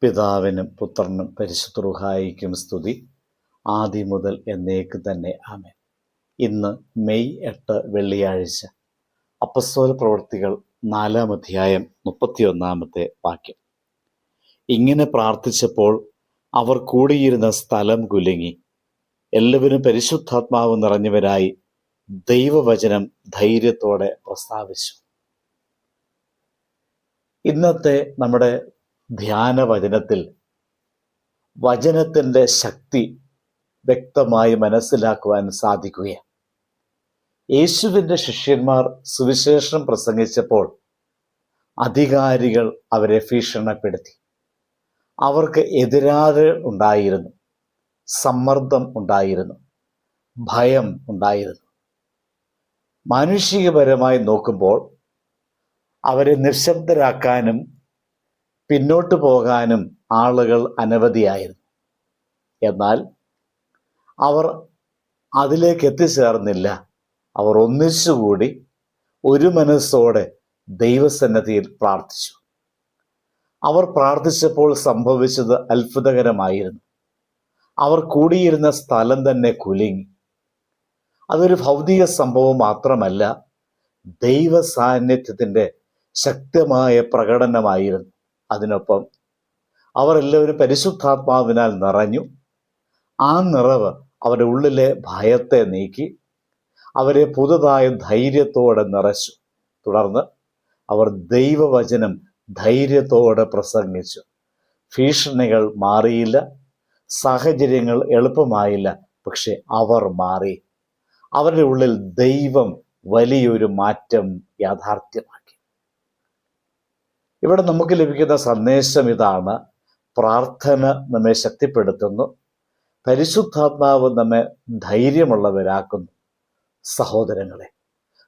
പിതാവിനും പുത്രനും പരിശുദ്ധ റൂഹായിക്കും സ്തുതി, ആദ്യം മുതൽ എന്നേക്ക് തന്നെ ആമേൻ. ഇന്ന് മെയ് 8 വെള്ളിയാഴ്ച. അപ്പസ്തോല പ്രവൃത്തികൾ 4-ാം അധ്യായം 31-ാമത്തെ വാക്യം. ഇങ്ങനെ പ്രാർത്ഥിച്ചപ്പോൾ അവർ കൂടിയിരുന്ന സ്ഥലം കുലുങ്ങി, എല്ലാവരും പരിശുദ്ധാത്മാവ് നിറഞ്ഞവരായി ദൈവവചനം ധൈര്യത്തോടെ പ്രസ്താവിച്ചു. ഇന്നത്തെ നമ്മുടെ ധ്യാന വചനത്തിൽ വചനത്തിൻ്റെ ശക്തി വ്യക്തമായി മനസ്സിലാക്കുവാൻ സാധിക്കുകയാണ്. യേശുവിൻ്റെ ശിഷ്യന്മാർ സുവിശേഷം പ്രസംഗിച്ചപ്പോൾ അധികാരികൾ അവരെ ഭീഷണിപ്പെടുത്തി. അവർക്ക് എതിരാളികൾ ഉണ്ടായിരുന്നു, സമ്മർദ്ദം ഉണ്ടായിരുന്നു, ഭയം ഉണ്ടായിരുന്നു. മാനുഷികപരമായി നോക്കുമ്പോൾ അവരെ നിശബ്ദരാക്കാനും പിന്നോട്ട് പോകാനും ആളുകൾ അനവധിയായിരുന്നു. എന്നാൽ അവർ അതിലേക്ക് എത്തിച്ചേർന്നില്ല. അവർ ഒന്നിച്ചുകൂടി ഒരു മനസ്സോടെ ദൈവസന്നിധിയിൽ പ്രാർത്ഥിച്ചു. അവർ പ്രാർത്ഥിച്ചപ്പോൾ സംഭവിച്ചത് അത്ഭുതകരമായിരുന്നു. അവർ കൂടിയിരുന്ന സ്ഥലം തന്നെ കുലുങ്ങി. അതൊരു ഭൗതിക സംഭവം മാത്രമല്ല, ദൈവ സാന്നിധ്യത്തിൻ്റെ ശക്തമായ പ്രകടനമായിരുന്നു. അതിനൊപ്പം അവർ എല്ലാവരും പരിശുദ്ധാത്മാവിനാൽ നിറഞ്ഞു. ആ നിറവ് അവരുടെ ഉള്ളിലെ ഭയത്തെ നീക്കി അവരെ പുതുതായ ധൈര്യത്തോടെ നിറച്ചു. തുടർന്ന് അവർ ദൈവവചനം ധൈര്യത്തോടെ പ്രസംഗിച്ചു. ഭീഷണികൾ മാറിയില്ല, സാഹചര്യങ്ങൾ എളുപ്പമായില്ല, പക്ഷെ അവർ മാറി. അവരുടെ ഉള്ളിൽ ദൈവം വലിയൊരു മാറ്റം യാഥാർത്ഥ്യമാക്കി. ഇവിടെ നമുക്ക് ലഭിക്കുന്ന സന്ദേശം ഇതാണ്: പ്രാർത്ഥന നമ്മെ ശക്തിപ്പെടുത്തുന്നു, പരിശുദ്ധാത്മാവ് നമ്മെ ധൈര്യമുള്ളവരാക്കുന്നു. സഹോദരങ്ങളെ,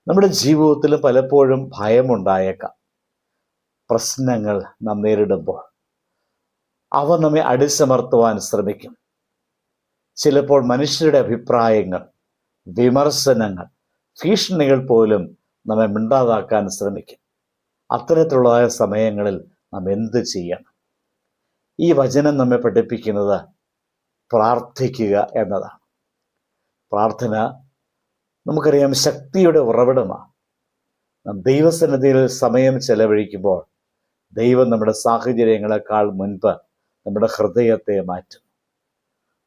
നമ്മുടെ ജീവിതത്തിൽ പലപ്പോഴും ഭയമുണ്ടായേക്കാം. പ്രശ്നങ്ങൾ നാം നേരിടുമ്പോൾ അവ നമ്മെ അടിച്ചമർത്തുവാൻ ശ്രമിക്കും. ചിലപ്പോൾ മനുഷ്യരുടെ അഭിപ്രായങ്ങൾ, വിമർശനങ്ങൾ, ഭീഷണികൾ പോലും നമ്മെ മിണ്ടാതാക്കാൻ ശ്രമിക്കും. അത്തരത്തിലുള്ള സമയങ്ങളിൽ നാം എന്ത് ചെയ്യണം? ഈ വചനം നമ്മെ പഠിപ്പിക്കുന്നത് പ്രാർത്ഥിക്കുക എന്നതാണ്. പ്രാർത്ഥന നമുക്കറിയാം ശക്തിയുടെ ഉറവിടമാണ്. നാം ദൈവസന്നിധിയിൽ സമയം ചെലവഴിക്കുമ്പോൾ ദൈവം നമ്മുടെ സാഹചര്യങ്ങളെക്കാൾ മുൻപ് നമ്മുടെ ഹൃദയത്തെ മാറ്റും.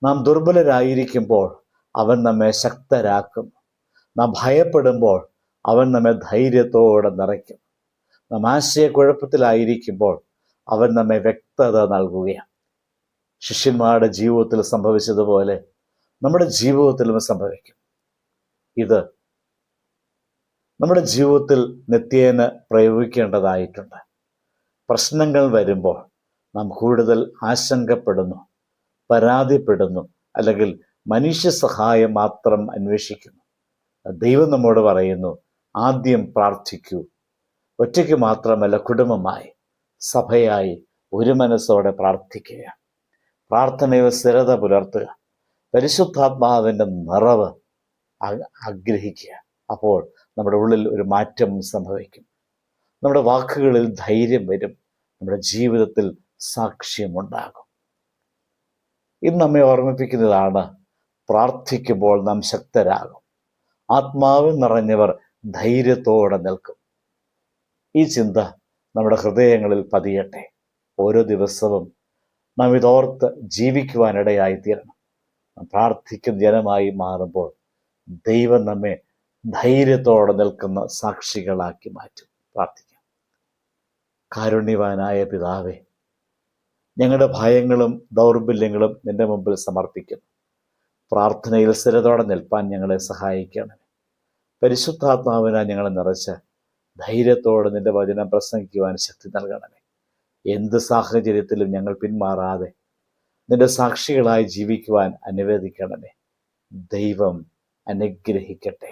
നാം ദുർബലരായിരിക്കുമ്പോൾ അവൻ നമ്മെ ശക്തരാക്കും. നാം ഭയപ്പെടുമ്പോൾ അവൻ നമ്മെ ധൈര്യത്തോടെ നിറയ്ക്കും. നാം ആശയക്കുഴപ്പത്തിലായിരിക്കുമ്പോൾ അവൻ നമ്മെ വ്യക്തത നൽകുകയാണ്. ശിഷ്യന്മാരുടെ ജീവിതത്തിൽ സംഭവിച്ചതുപോലെ നമ്മുടെ ജീവിതത്തിലും സംഭവിക്കും. ഇത് നമ്മുടെ ജീവിതത്തിൽ നിത്യേന പ്രയോഗിക്കേണ്ടതായിട്ടുണ്ട്. പ്രശ്നങ്ങൾ വരുമ്പോൾ നാം കൂടുതൽ ആശങ്കപ്പെടുന്നു, പരാതിപ്പെടുന്നു, അല്ലെങ്കിൽ മനുഷ്യ സഹായം മാത്രം അന്വേഷിക്കുന്നു. ദൈവം നമ്മോട് പറയുന്നു, ആദ്യം പ്രാർത്ഥിക്കൂ. ഒറ്റയ്ക്ക് മാത്രമല്ല, കുടുംബമായി, സഭയായി ഒരു മനസ്സോടെ പ്രാർത്ഥിക്കുക. പ്രാർത്ഥനയിൽ സ്ഥിരത പുലർത്തുക. പരിശുദ്ധാത്മാവിൻ്റെ നിറവ് ആഗ്രഹിക്കുക. അപ്പോൾ നമ്മുടെ ഉള്ളിൽ ഒരു മാറ്റം സംഭവിക്കും. നമ്മുടെ വാക്കുകളിൽ ധൈര്യം വരും. നമ്മുടെ ജീവിതത്തിൽ സാക്ഷ്യമുണ്ടാകും. ഇന്ന് നമ്മെ ഓർമ്മിപ്പിക്കുന്നതാണ്, പ്രാർത്ഥിക്കുമ്പോൾ നാം ശക്തരാകും. ആത്മാവിൽ നിറഞ്ഞവർ ധൈര്യത്തോടെ നിൽക്കും. ഈ ചിന്ത നമ്മുടെ ഹൃദയങ്ങളിൽ പതിയട്ടെ. ഓരോ ദിവസവും നാം ഇതോർത്ത് ജീവിക്കുവാനിടയായിത്തീരണം. പ്രാർത്ഥിക്കുന്ന ജനമായി മാറുമ്പോൾ ദൈവം നമ്മെ ധൈര്യത്തോടെ നിൽക്കുന്ന സാക്ഷികളാക്കി മാറ്റും. പ്രാർത്ഥിക്കാം. കാരുണ്യവാനായ പിതാവേ, ഞങ്ങളുടെ ഭയങ്ങളും ദൗർബല്യങ്ങളും നിന്റെ മുമ്പിൽ സമർപ്പിക്കുന്നു. പ്രാർത്ഥനയിൽ സ്ഥിരതയോടെ നിൽപ്പാൻ ഞങ്ങളെ സഹായിക്കണമേ. പരിശുദ്ധാത്മാവിനാൽ ഞങ്ങളെ നിറച്ച് ധൈര്യത്തോടെ നിന്റെ വചനം പ്രസംഗിക്കുവാൻ ശക്തി നൽകണമേ. എന്ത് സാഹചര്യത്തിലും ഞങ്ങൾ പിന്മാറാതെ നിന്റെ സാക്ഷികളായി ജീവിക്കുവാൻ അനുവദിക്കണമേ. ദൈവം അനുഗ്രഹിക്കട്ടെ.